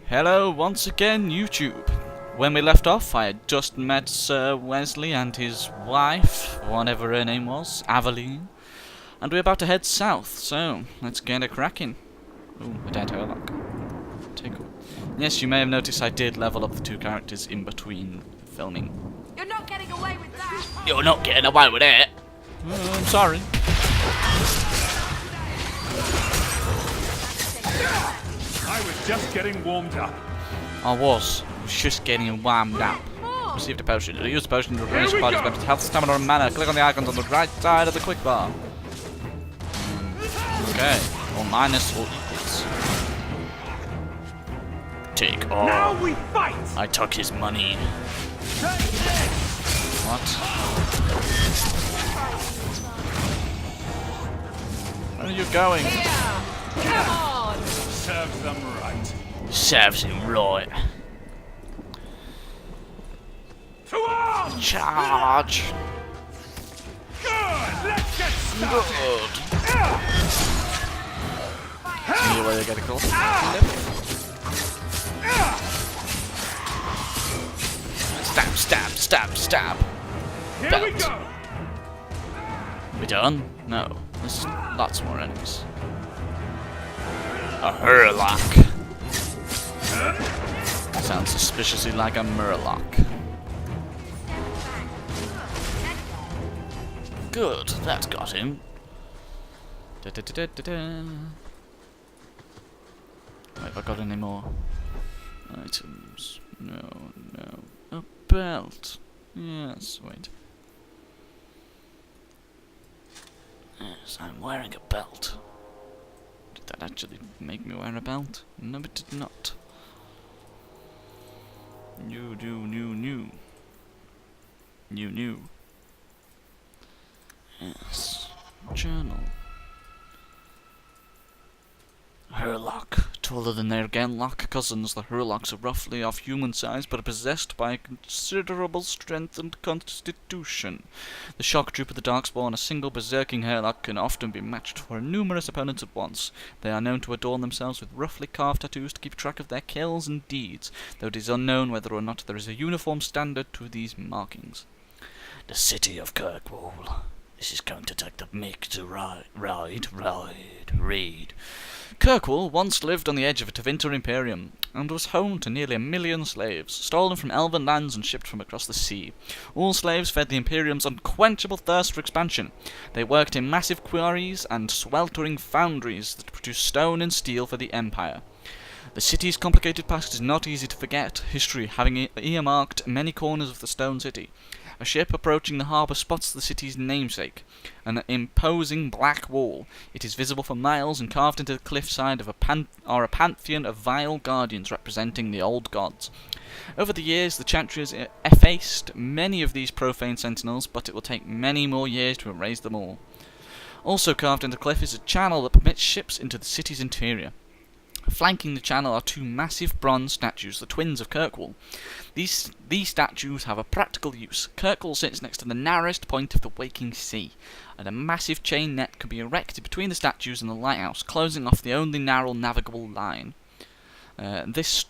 Hello once again, YouTube. When we left off, I had just met Sir Wesley and his wife, whatever her name was, Aveline, and we're about to head south, so let's get a cracking. Ooh, a dead Herlock. Take cool. Yes, you may have noticed I did level up the two characters in between filming. You're not getting away with that! You're not getting away with it! I'm sorry. I was just getting warmed up. I was just getting warmed up. Received a potion. Use the potion to replenish your body's benefits, health, stamina, and mana. Click on the icons on the right side of the quick bar. Okay. Or minus or equals. Take all. Now we fight! I took his money. What? Where are you going? Come on! Serves them right. Serves him right. To arms! Charge. Good! Let's get started! Good. See where they get a call. Stab, stab, stab, stab. Here we Belt. go! We done? No. There's lots more enemies. A Herlock. Sounds suspiciously like a Murloc. Good, that got him. Da, da, da, da, da. Have I got any more items? No, no. A belt. Yes, wait. Yes, I'm wearing a belt. Did that actually make me wear a belt? No, it did not. New. Yes. Journal. Herlock. Taller than their Genlock cousins, the Herlocks are roughly of human size, but are possessed by considerable strength and constitution. The shock troop of the Darkspawn, a single berserking Herlock, can often be matched for numerous opponents at once. They are known to adorn themselves with roughly carved tattoos to keep track of their kills and deeds, though it is unknown whether or not there is a uniform standard to these markings. The city of Kirkwall. This is going to take the mick to read. Kirkwall once lived on the edge of a Tevinter Imperium, and was home to nearly 1 million slaves, stolen from elven lands and shipped from across the sea. All slaves fed the Imperium's unquenchable thirst for expansion. They worked in massive quarries and sweltering foundries that produced stone and steel for the Empire. The city's complicated past is not easy to forget, history having earmarked many corners of the stone city. A ship approaching the harbour spots the city's namesake, an imposing black wall. It is visible for miles and carved into the cliffside of a pantheon of vile guardians representing the old gods. Over the years, the Chantry has effaced many of these profane sentinels, but it will take many more years to erase them all. Also carved into the cliff is a channel that permits ships into the city's interior. Flanking the channel are two massive bronze statues, the twins of Kirkwall. These statues have a practical use. Kirkwall sits next to the narrowest point of the waking sea, and a massive chain net can be erected between the statues and the lighthouse, closing off the only narrow navigable line. This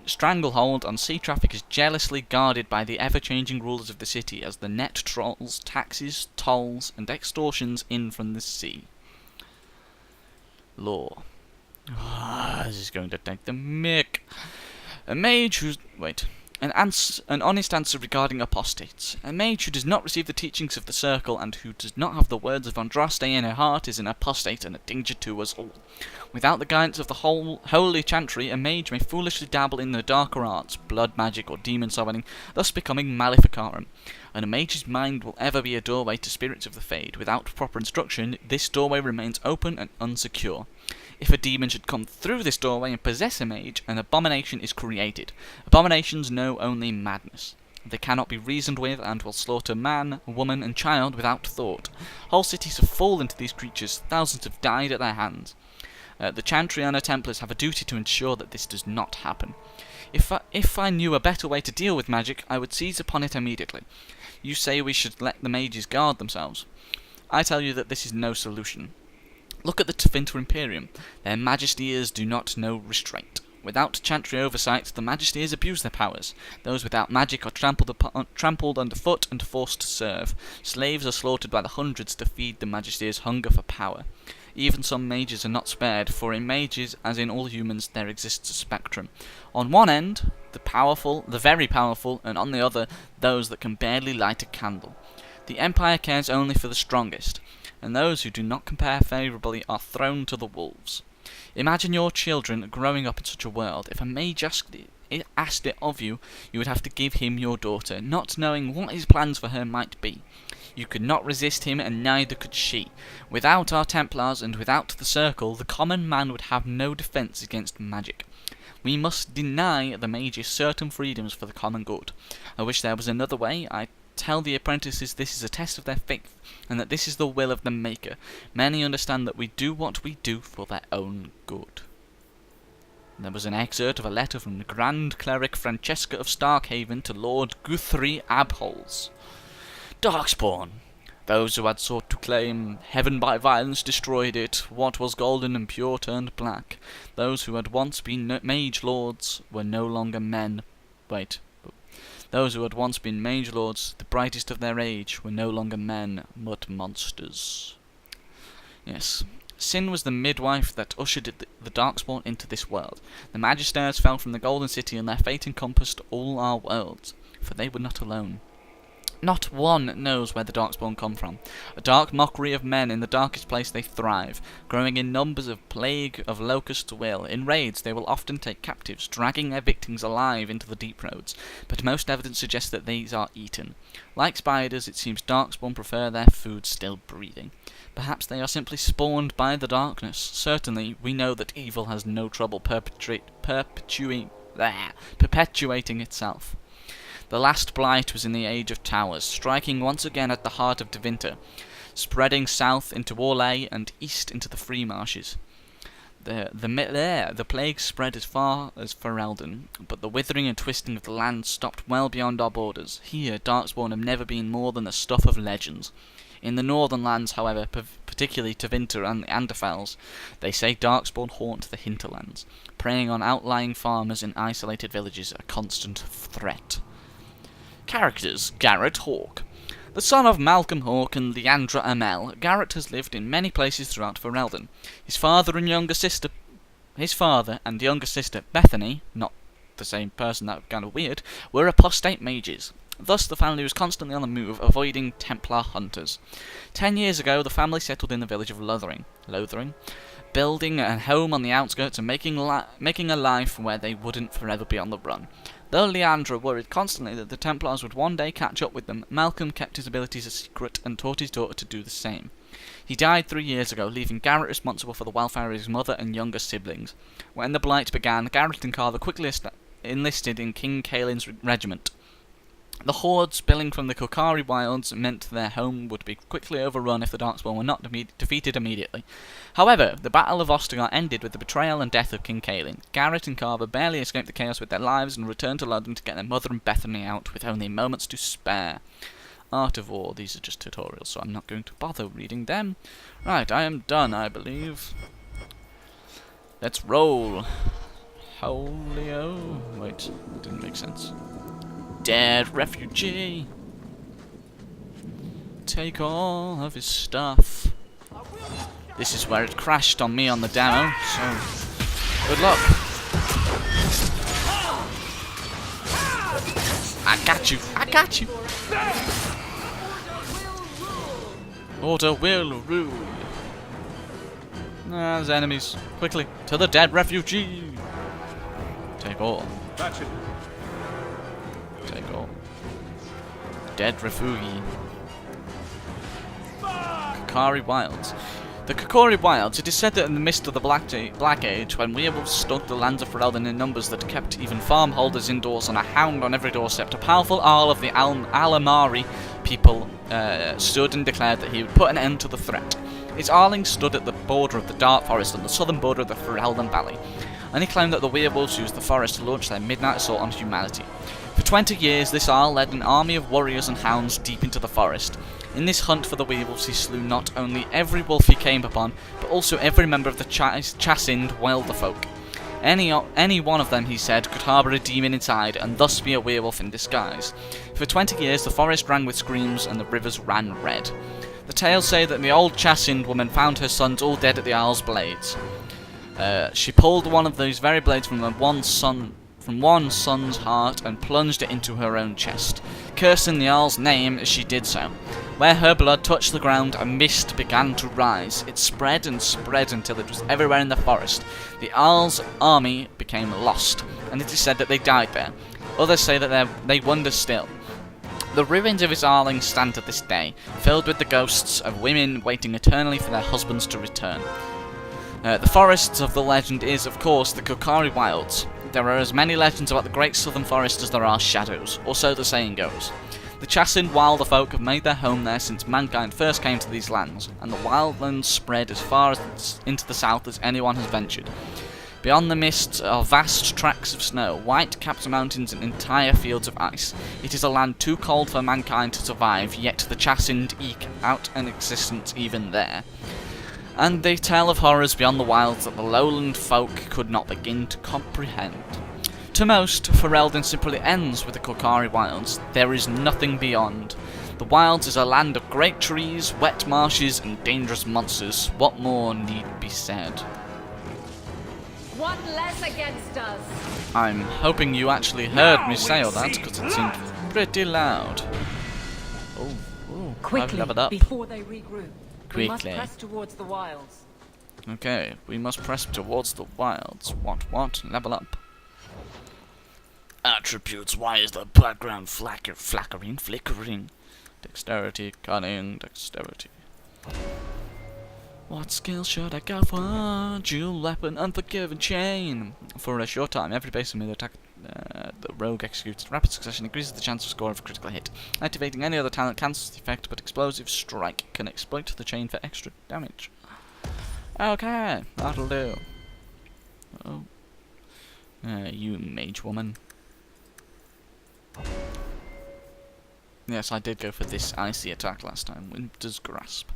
stranglehold on sea traffic is jealously guarded by the ever-changing rulers of the city as the net trolls taxes, tolls, and extortions in from the sea. Law. This is going to take the mick. A mage who's... Wait. An honest answer regarding apostates. A mage who does not receive the teachings of the Circle and who does not have the words of Andraste in her heart is an apostate and a danger to us all. Without the guidance of the holy chantry, a mage may foolishly dabble in the darker arts, blood magic or demon summoning, thus becoming maleficarum. And a mage's mind will ever be a doorway to spirits of the Fade. Without proper instruction, this doorway remains open and unsecure. If a demon should come through this doorway and possess a mage, an abomination is created. Abominations know only madness. They cannot be reasoned with and will slaughter man, woman and child without thought. Whole cities have fallen to these creatures, thousands have died at their hands. The Chantry and her Templars have a duty to ensure that this does not happen. If I knew a better way to deal with magic, I would seize upon it immediately. You say we should let the mages guard themselves. I tell you that this is no solution. Look at the Tevinter Imperium. Their majesties do not know restraint. Without chantry oversight, the Magisties abuse their powers. Those without magic are trampled underfoot and forced to serve. Slaves are slaughtered by the hundreds to feed the Magisties' hunger for power. Even some mages are not spared, for in mages, as in all humans, there exists a spectrum. On one end, the very powerful, and on the other, those that can barely light a candle. The Empire cares only for the strongest, and those who do not compare favourably are thrown to the wolves. Imagine your children growing up in such a world. If a mage asked it of you, you would have to give him your daughter, not knowing what his plans for her might be. You could not resist him, and neither could she. Without our Templars and without the Circle, the common man would have no defence against magic. We must deny the mages certain freedoms for the common good. I wish there was another way. I tell the apprentices this is a test of their faith, and that this is the will of the Maker. Many understand that we do what we do for their own good. There was an excerpt of a letter from the Grand Cleric Francesca of Starkhaven to Lord Guthrie Abhols. Darkspawn. Those who had sought to claim heaven by violence destroyed it. What was golden and pure turned black. Those who had once been mage lords were no longer men. Those who had once been mage lords, the brightest of their age, were no longer men, but monsters. Yes. Sin was the midwife that ushered the Darkspawn into this world. The Magisters fell from the Golden City, and their fate encompassed all our worlds, for they were not alone. Not one knows where the Darkspawn come from. A dark mockery of men, in the darkest place they thrive, growing in numbers of plague of locusts' will. In raids they will often take captives, dragging their victims alive into the deep roads, but most evidence suggests that these are eaten. Like spiders, it seems Darkspawn prefer their food still breathing. Perhaps they are simply spawned by the darkness. Certainly, we know that evil has no trouble perpetuating itself. The last blight was in the Age of Towers, striking once again at the heart of Tevinter, spreading south into Orlais and east into the Free Marshes. The plague spread as far as Ferelden, but the withering and twisting of the land stopped well beyond our borders. Here, Darkspawn have never been more than the stuff of legends. In the northern lands, however, particularly Tevinter and the Anderfels, they say Darkspawn haunt the hinterlands, preying on outlying farmers in isolated villages, a constant threat. Characters: Garrett Hawke. The son of Malcolm Hawke and Leandra Amel, Garrett has lived in many places throughout Ferelden. His father and younger sister, Bethany, not the same person, that was kind of weird, were apostate mages. Thus the family was constantly on the move, avoiding Templar hunters. 10 years ago, the family settled in the village of Lothering, building a home on the outskirts and making a life where they wouldn't forever be on the run. Though Leandra worried constantly that the Templars would one day catch up with them, Malcolm kept his abilities a secret and taught his daughter to do the same. He died 3 years ago, leaving Garrett responsible for the welfare of his mother and younger siblings. When the Blight began, Garrett and Carver quickly enlisted in King Caelin's regiment. The hordes spilling from the Kokari wilds meant their home would be quickly overrun if the Darkspawn were not defeated immediately. However, the Battle of Ostagar ended with the betrayal and death of King Caelin. Garrett and Carver barely escaped the chaos with their lives and returned to London to get their mother and Bethany out with only moments to spare. Art of War, these are just tutorials, so I'm not going to bother reading them. Right, I am done, I believe. Let's roll. Holio. Wait, that didn't make sense. Dead refugee. Take all of his stuff. This is where it crashed on me on the demo, so good luck. I got you. I got you. Order will rule. There's enemies. Quickly, to the dead refugee. Take all. Gotcha. Take all. Dead refugee. Kokari Wilds. The Kokori Wilds. It is said that in the midst of the Black Age, when werewolves stalked the lands of Ferelden in numbers that kept even farm holders indoors and a hound on every doorstep, a powerful Jarl of the Alamari people stood and declared that he would put an end to the threat. His Arling stood at the border of the Dark Forest on the southern border of the Ferelden Valley, and he claimed that the werewolves used the forest to launch their midnight assault on humanity. For 20 years, this Jarl led an army of warriors and hounds deep into the forest. In this hunt for the werewolves, he slew not only every wolf he came upon, but also every member of the Chasind Wilderfolk. Any one of them, he said, could harbour a demon inside and thus be a werewolf in disguise. For 20 years the forest rang with screams and the rivers ran red. The tales say that the old chastened woman found her sons all dead at the Owl's blades. She pulled one of those very blades from one son's heart and plunged it into her own chest, cursing the Owl's name as she did so. Where her blood touched the ground, a mist began to rise. It spread and spread until it was everywhere in the forest. The Owl's army became lost, and it is said that they died there. Others say that they wander still. The ruins of his Arling stand to this day, filled with the ghosts of women waiting eternally for their husbands to return. The forests of the legend is, of course, the Kokari Wilds. There are as many legends about the Great Southern Forest as there are shadows, or so the saying goes. The chastened wilder folk have made their home there since mankind first came to these lands, and the wildlands spread as far into the south as anyone has ventured. Beyond the mists are vast tracts of snow, white-capped mountains and entire fields of ice. It is a land too cold for mankind to survive, yet the chastened eke out an existence even there. And they tell of horrors beyond the wilds that the lowland folk could not begin to comprehend. To most, Ferelden simply ends with the Kokari Wilds. There is nothing beyond. The wilds is a land of great trees, wet marshes and dangerous monsters. What more need be said? One less against us. I'm hoping you actually heard me say all that, because it seemed pretty loud. Oh, Quickly, leveled up. before they regroup. We must Quickly. press towards the wilds. Okay, we must press towards the wilds. What? Level up. Attributes, why is the background flickering? Dexterity, cunning, dexterity. What skill should I go for? Dual weapon, unforgiven chain. For a short time, every base enemy attack the rogue executes in rapid succession increases the chance of score of a critical hit. Activating any other talent cancels the effect, but explosive strike can exploit the chain for extra damage. Okay, that'll do. Oh, you mage woman. Yes, I did go for this icy attack last time. Winter's Grasp.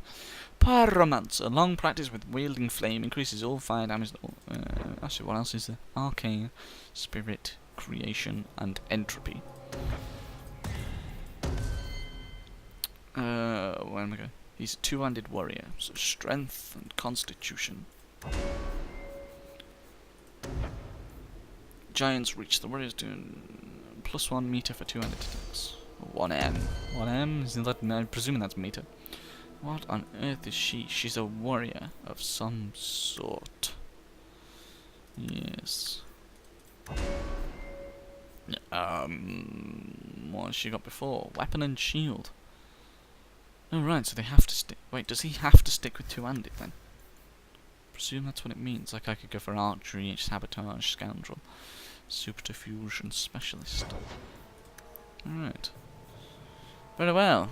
Pyromancer. Long practice with wielding flame increases all fire damage. Actually, what else is there? Arcane, Spirit, Creation, and Entropy. Where am I going? He's a two-handed warrior, so Strength and Constitution. Giants reach. The warriors doing +1 meter for two-handed attacks. 1M. 1M? Isn't that? I'm presuming that's meter. What on earth is she? She's a warrior of some sort. Yes. What has she got before? Weapon and shield. Oh right, so they have to stick. Wait, does he have to stick with two-handed then? Presume that's what it means. Like I could go for archery, sabotage, scoundrel, subterfuge, and specialist. Alright. Very well.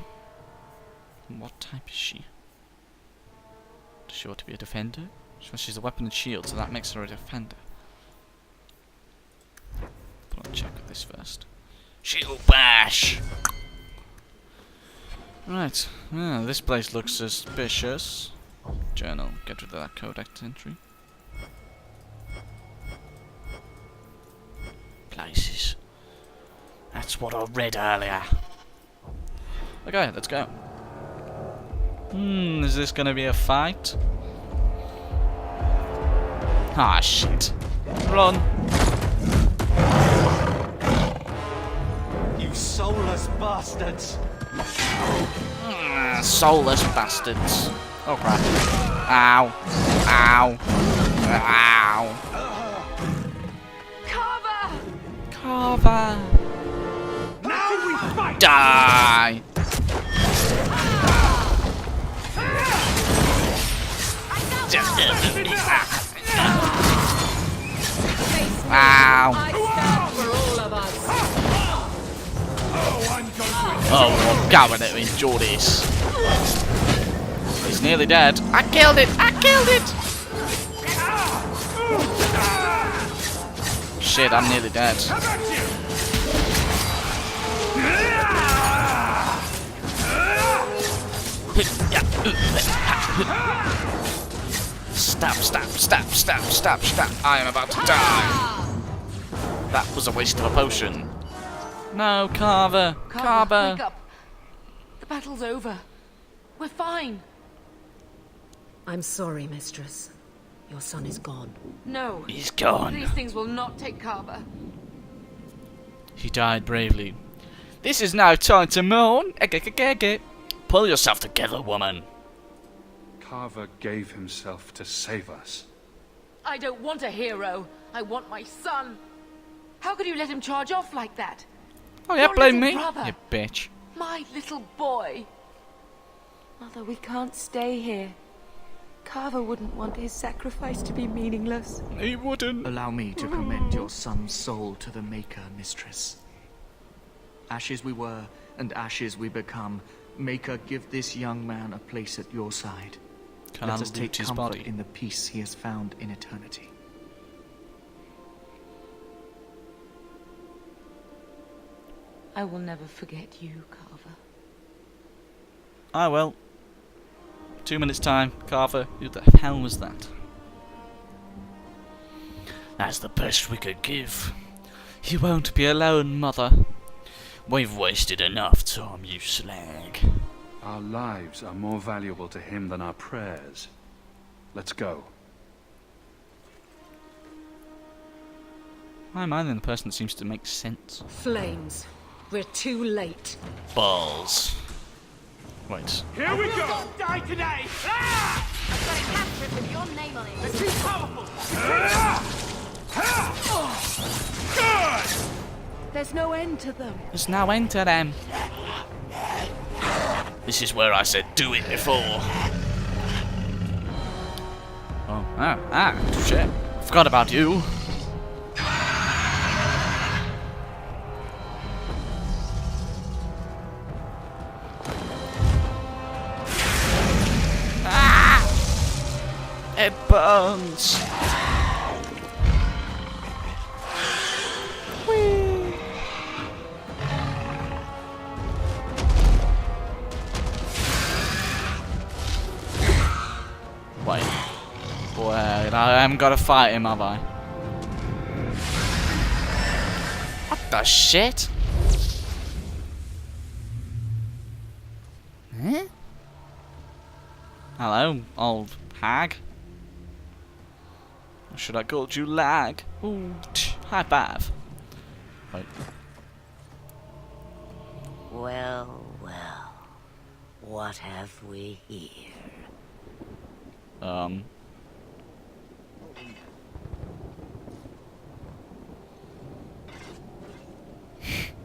What type is she? Does she want to be a defender? She's a weapon and shield, so that makes her a defender. But I'll check this first. Shield bash! Right. This place looks suspicious. Journal. Get rid of that codex entry. Places. That's what I read earlier. Okay, let's go. Is this gonna be a fight? Ah, shit. Run! You soulless bastards! Soulless bastards. Oh crap. Ow. Ow. Ow. Cover! Cover. Now we fight! Die. Ow. I stand for all of us. Oh, I'm going to Oh, God, I enjoy this. He's nearly dead. I killed it! I killed it! Shit, I'm nearly dead. How about you? Stab, stab, stab, stab, stab, stab. I am about to die. That was a waste of a potion. No, Carver. Carver. Wake up. The battle's over. We're fine. I'm sorry, mistress. Your son is gone. No. He's gone. These things will not take Carver. He died bravely. This is no time to mourn. Pull yourself together, woman. Carver gave himself to save us. I don't want a hero. I want my son. How could you let him charge off like that? Oh yeah, Your blame little me, brother. you bitch. My little boy. Mother, we can't stay here. Carver wouldn't want his sacrifice to be meaningless. He wouldn't. Allow me to commend your son's soul to the Maker, mistress. Ashes we were, and ashes we become. Maker, give this young man a place at your side. Let us take his comfort body. in the peace he has found in eternity. I will never forget you, Carver. I will. 2 minutes time, Carver. Who the hell was that? That's the best we could give. You won't be alone, Mother. We've wasted enough time, you slag. Our lives are more valuable to him than our prayers. Let's go. Why am I then the person that seems to make sense? Flames. We're too late. Balls. Wait. Here we go! Not die today! I've got a captive with your name on it. It's too powerful! Good! There's no end to them. There's no end to them. This is where I said do it before. Oh, shit. Forgot about you. It burns. Whee. Wait. Wait, I haven't got to fight him, have I? What the shit? Huh? Hello, old hag. Or should I call you lag? Ooh, high five. Wait. Well, well. What have we here?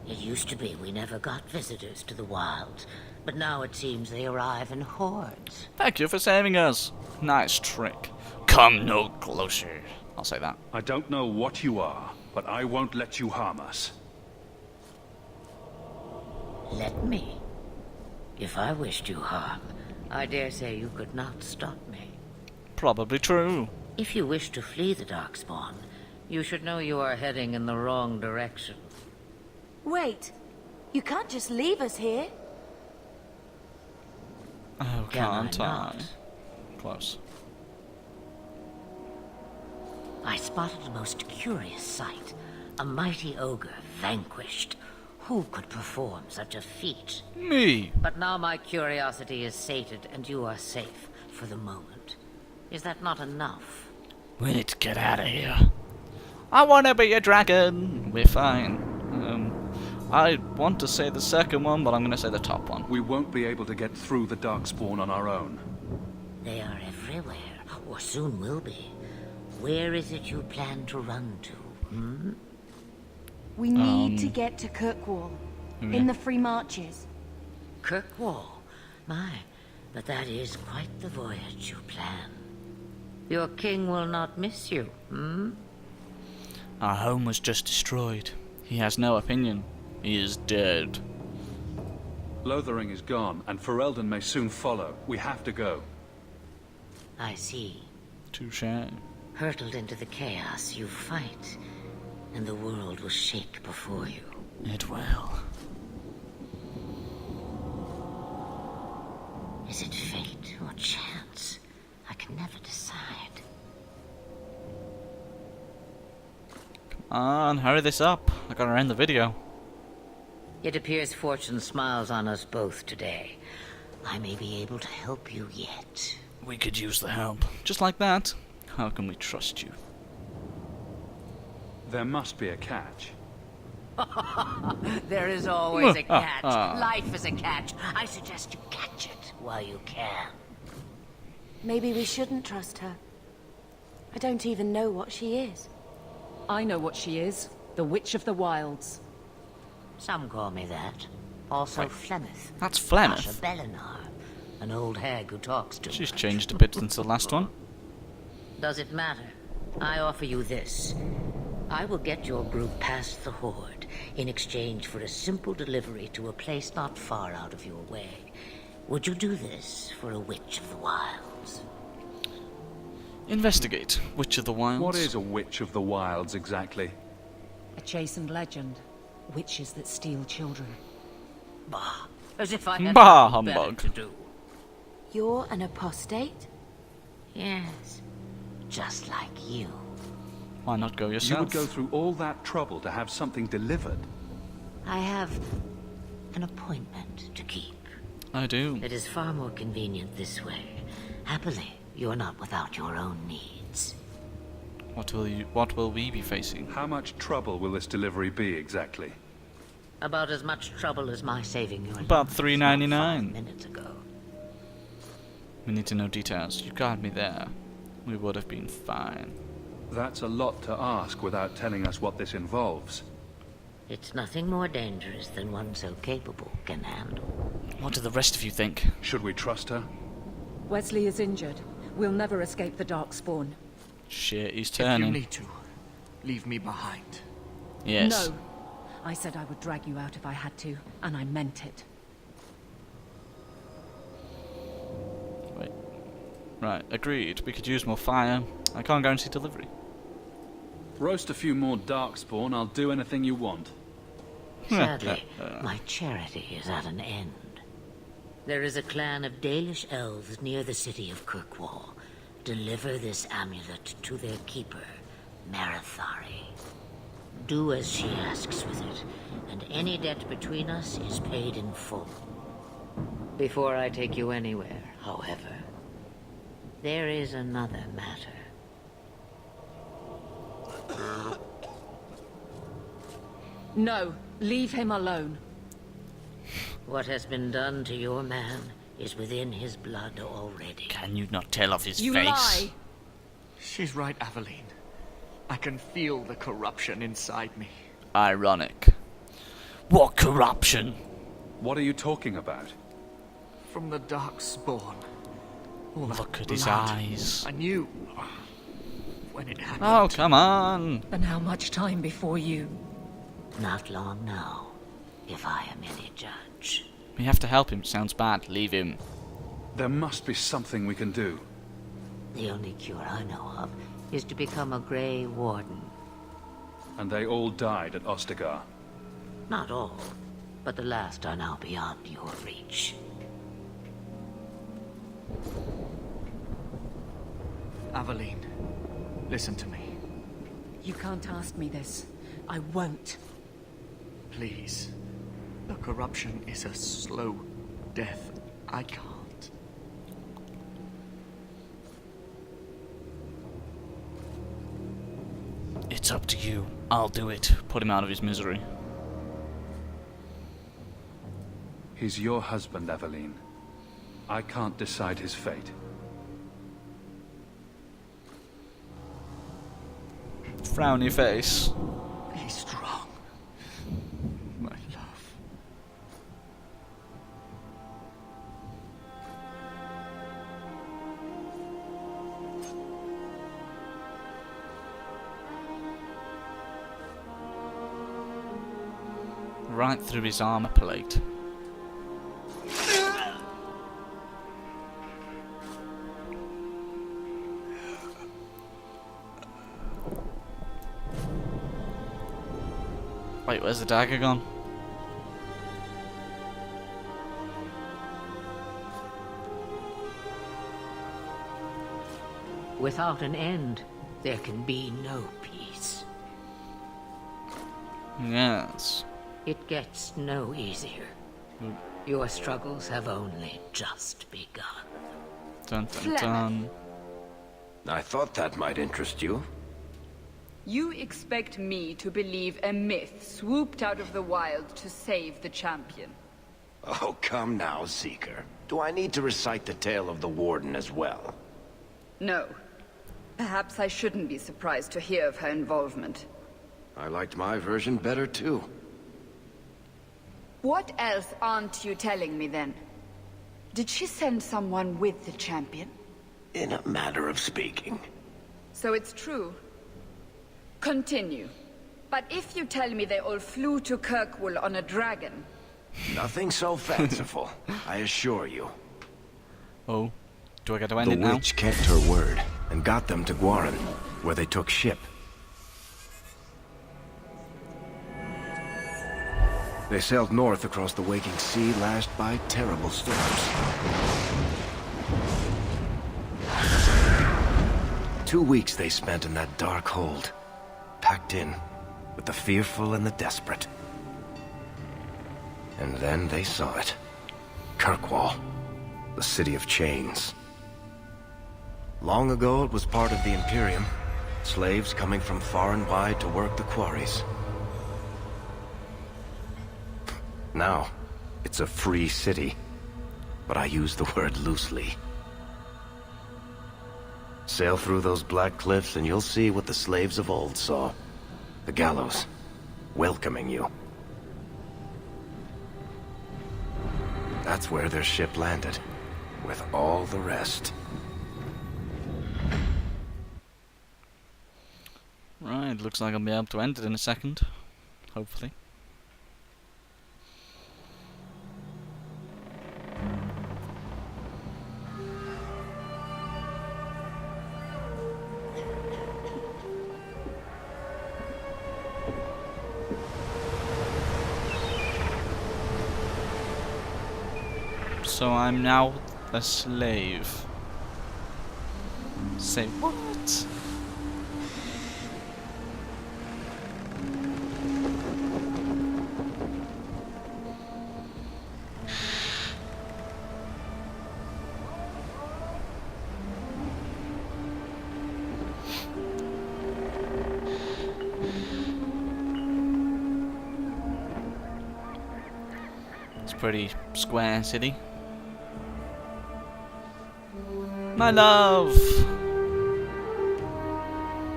It used to be we never got visitors to the wilds, but now it seems they arrive in hordes. Thank you for saving us. Nice trick. Come no closer. I'll say that. I don't know what you are, but I won't let you harm us. Let me. If I wished you harm, I dare say you could not stop me. Probably true. If you wish to flee the Darkspawn, you should know you are heading in the wrong direction. Wait, you can't just leave us here. Oh, Can I can't I? not? Close. I spotted a most curious sight. A mighty ogre vanquished. Who could perform such a feat? Me. But now my curiosity is sated and you are safe for the moment. Is that not enough? We need to get out of here. I want to be a dragon. We're fine. I want to say the second one, but I'm going to say the top one. We won't be able to get through the Darkspawn on our own. They are everywhere, or soon will be. Where is it you plan to run to, hmm? We need to get to Kirkwall, in the Free Marches. Kirkwall? My, but that is quite the voyage you plan. Your king will not miss you, hmm? Our home was just destroyed. He has no opinion. He is dead. Lothering is gone, and Ferelden may soon follow. We have to go. I see. Touche. Hurtled into the chaos, you fight, and the world will shake before you. It will. Is it fate or chance? I can never decide. And hurry this up. I gotta end the video. It appears fortune smiles on us both today. I may be able to help you yet. We could use the help. Just like that. How can we trust you? There must be a catch. There is always a catch. Life is a catch. I suggest you catch it while you can. Maybe we shouldn't trust her. I don't even know what she is. I know what she is. The Witch of the Wilds. Some call me that. Also Flemeth. That's Asha Flemeth. Belinar, an old hag who talks to She's much. changed a bit since the last one. Does it matter? I offer you this. I will get your group past the Horde in exchange for a simple delivery to a place not far out of your way. Would you do this for a Witch of the Wilds? Investigate. Witch of the Wilds. What is a Witch of the Wilds exactly? A chastened legend. Witches that steal children. Bah, as if I had Bah, nothing better humbug. to do. You're an apostate? Yes, just like you. Why not go You yourself? would go through all that trouble to have something delivered. I have an appointment to keep. I do. It is far more convenient this way. Happily, you're not without your own needs. What will we be facing? How much trouble will this delivery be exactly? About as much trouble as my saving your About life $3.99. not 5 minutes ago. We need to know details. You got me there. We would have been fine. That's a lot to ask without telling us what this involves. It's nothing more dangerous than one so capable can handle. What do the rest of you think? Should we trust her? Wesley is injured. We'll never escape the Darkspawn. Shit, he's If you turning. need to, leave me behind. Yes. No. I said I would drag you out if I had to, and I meant it. Wait. Right, agreed. We could use more fire. I can't guarantee delivery. Roast a few more darkspawn, I'll do anything you want. Sadly, my charity is at an end. There is a clan of Dalish elves near the city of Kirkwall. Deliver this amulet to their keeper, Marathari. Do as she asks with it, and any debt between us is paid in full. Before I take you anywhere, however, there is another matter. No, leave him alone. What has been done to your man is within his blood already. Can you not tell off his You face? lie. She's right, Aveline. I can feel the corruption inside me. Ironic. What corruption? What are you talking about? From the Darkspawn. All that Look at his blood. eyes. I knew when it happened. Oh, come on. And how much time before you? Not long now, if I am any judge. We have to help him. Sounds bad. Leave him. There must be something we can do. The only cure I know of is to become a Grey Warden. And they all died at Ostagar. Not all, but the last are now beyond your reach. Aveline, listen to me. You can't ask me this. I won't. Please. The corruption is a slow death. I can't. It's up to you. I'll do it. Put him out of his misery. He's your husband, Aveline. I can't decide his fate. Frowny face. Be strong, my love. Right through his armor plate. Wait, where's the dagger gone? Without an end, there can be no peace. Yes. It gets no easier. Your struggles have only just begun. Dun dun dun. I thought that might interest you. You expect me to believe a myth swooped out of the wild to save the champion? Oh, come now, Seeker. Do I need to recite the tale of the Warden as well? No. Perhaps I shouldn't be surprised to hear of her involvement. I liked my version better, too. What else aren't you telling me, then? Did she send someone with the champion? In a matter of speaking. So it's true. Continue. But if you tell me they all flew to Kirkwall on a dragon... Nothing so fanciful, I assure you. Oh. Do I get to end The it now? witch kept her word, and got them to Guaran, where they took ship. They sailed north across the waking sea, lashed by terrible storms. 2 weeks they spent in that dark hold, packed in with the fearful and the desperate. And then they saw it. Kirkwall, the city of chains. Long ago it was part of the Imperium, slaves coming from far and wide to work the quarries. Now, it's a free city, but I use the word loosely. Sail through those black cliffs and you'll see what the slaves of old saw. The gallows, welcoming you. That's where their ship landed, with all the rest. Right, looks like I'll be able to end it in a second. Hopefully. So I'm now a slave. Say what? It's a pretty square city. My love!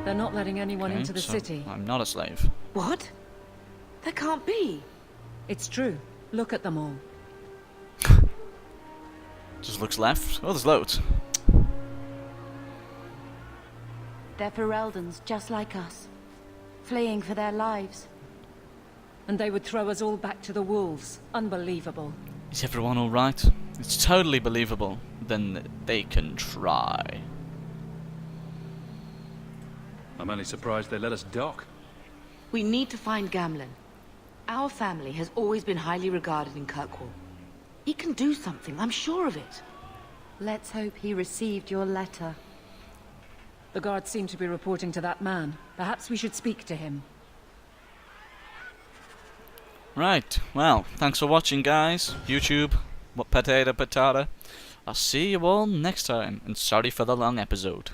They're not letting anyone Okay, into the so city. I'm not a slave. What? That can't be. It's true. Look at them all. Just looks left. Oh, there's loads. They're Fereldans, just like us. Fleeing for their lives. And they would throw us all back to the wolves. Unbelievable. Is everyone alright? It's totally believable. Then they can try. I'm only surprised they let us dock. We need to find Gamlen. Our family has always been highly regarded in Kirkwall. He can do something, I'm sure of it. Let's hope he received your letter. The guards seem to be reporting to that man. Perhaps we should speak to him. Right, well, thanks for watching, guys. YouTube, what potato. I'll see you all next time, and sorry for the long episode.